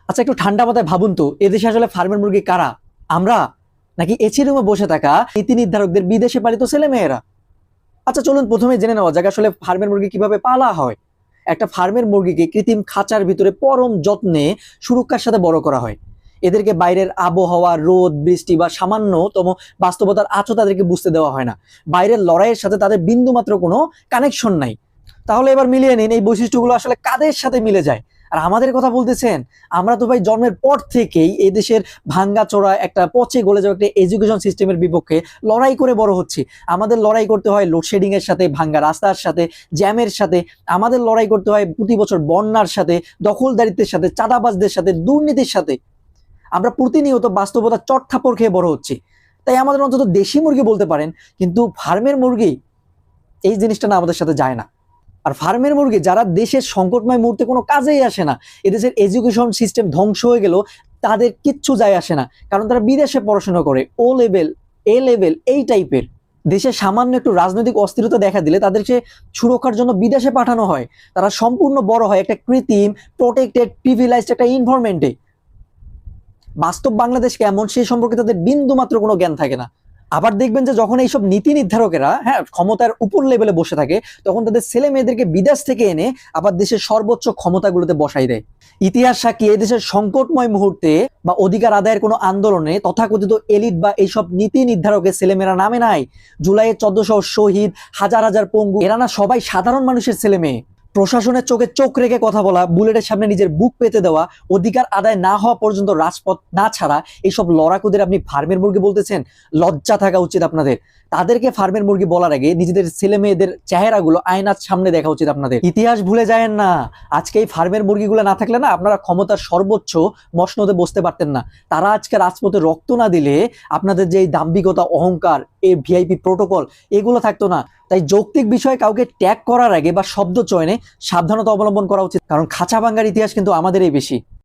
আচ্ছা, একটু ঠান্ডা মাথায় ভাবুন তো, এদেশে আসলে ফার্মের মুরগি কারা? আমরা, নাকি এসি রুমে বসে থাকা নীতি নির্ধারকদের বিদেশে পালিত ছেলে মেয়েরা? আচ্ছা, চলুন প্রথমে জেনে নেওয়া যাক আসলে ফার্মের মুরগি কিভাবে পালা হয়। একটা ফার্মের মুরগিকে কৃত্রিম খাঁচার ভিতরে পরম যত্নে সুরক্ষার সাথে বড় করা হয়। এদেরকে বাইরের আবহাওয়া, রোদ, বৃষ্টি বা সামান্যতম বাস্তবতার আঁচও তাদেরকে বুঝতে দেওয়া হয় না। বাইরের লড়াইয়ের সাথে তাদের বিন্দুমাত্র কোনো কানেকশন নাই। তাহলে এবার মিলিয়ে নিন, এই বৈশিষ্ট্যগুলো আসলে কাদের সাথে মিলে যায়? আর আমাদের কথা বলতেছেন? আমরা তো ভাই জন্মের পর থেকেই এই দেশের ভাঙ্গাচোরা একটা পচে গলে যাওয়া একটা এডুকেশন সিস্টেমের বিপক্ষে লড়াই করে বড় হচ্ছি। আমাদের লড়াই করতে হয় লোডশেডিং এর সাথে, ভাঙ্গা রাস্তার সাথে, জ্যামের সাথে। আমাদের লড়াই করতে হয় প্রতি বছর বন্যার সাথে, দখলদারিত্বের সাথে, চাঁদাবাজদের সাথে, দুর্নীতির সাথে। আমরা প্রতিনিয়ত বাস্তবতার চটথাপ্পড় খেয়ে বড় হচ্ছি। তাই আমাদের অন্তত দেশি মুরগি বলতে পারেন, কিন্তু ফার্মের মুরগি এই জিনিসটা না আমাদের সাথে যায় না। আর ফার্মের মুরগি যারা দেশের সংকটময় মুহূর্তে কোনো কাজেই আসে না, এদেশের এডুকেশন সিস্টেম ধ্বংস হয়ে গেল, তাদের কিচ্ছু যায় আসে না, কারণ তারা বিদেশে পড়াশোনা করে, ও লেভেল, এ লেভেল, এই টাইপের। দেশে সামান্য একটু রাজনৈতিক অস্থিরতা দেখা দিলে তাদেরকে সুরক্ষার জন্য বিদেশে পাঠানো হয়। তারা সম্পূর্ণ বড় হয় একটা কৃত্রিম প্রোটেক্টেড প্রিভিলাইজড একটা এনভায়রনমেন্টে। বাস্তব বাংলাদেশ কেমন সেই সম্পর্কে তাদের বিন্দু মাত্র কোনো জ্ঞান থাকে না। আবার দেখবেন যে যখন এইসব নীতি নির্ধারকেরা ক্ষমতার উপর লেভেলে বসে থাকে, তখন তাদের ছেলে মেয়েদেরকে বিদেশ থেকে এনে আবার দেশের সর্বোচ্চ ক্ষমতাগুলোতে বসাই দেয়। ইতিহাস সাক্ষী, এই দেশের সংকটময় মুহূর্তে বা অধিকার আদায়ের কোনো আন্দোলনে তথাকথিত এলিট বা এইসব নীতি নির্ধারকের ছেলেমেয়েরা নামে নাই। জুলাইয়ের 1400 শহীদ, হাজার হাজার পঙ্গু, এরা না সবাই সাধারণ মানুষের ছেলে মেয়ে। প্রশাসনের চোখে চোখ রেখে কথা বলা, বুলেটের সামনে নিজের বুক পেতে দেওয়া, অধিকার আদায় না হওয়া পর্যন্ত রাজপথ না ছাড়া এইসব লড়াকুদের আপনি ফার্মের মুরগি বলতেছেন? লজ্জা থাকা উচিত আপনাদের। তাদেরকে ফার্মের মুরগি বলার আগে নিজেদের ছেলে মেয়েদের চেহারাগুলো আয়নার সামনে দেখা উচিত আপনাদের। ইতিহাস ভুলে যায়েন না। আজকে এই ফার্মের মুরগিগুলো না থাকলে না আপনারা ক্ষমতার সর্বোচ্চ মসনদে বসতে পারতেন না। তারা আজকে রাজপথে রক্ত না দিলে আপনাদের যে এই দাম্ভিকতা, অহংকার, এই ভিআইপি প্রোটোকল, এগুলো থাকতো না। তাই যৌক্তিক বিষয়ে কাউকে ট্যাগ করার আগে বা শব্দ চয়নে সাবধানতা অবলম্বন করা উচিত, কারণ খাঁচা ভাঙ্গার ইতিহাস কিন্তু আমাদেরই বেশি।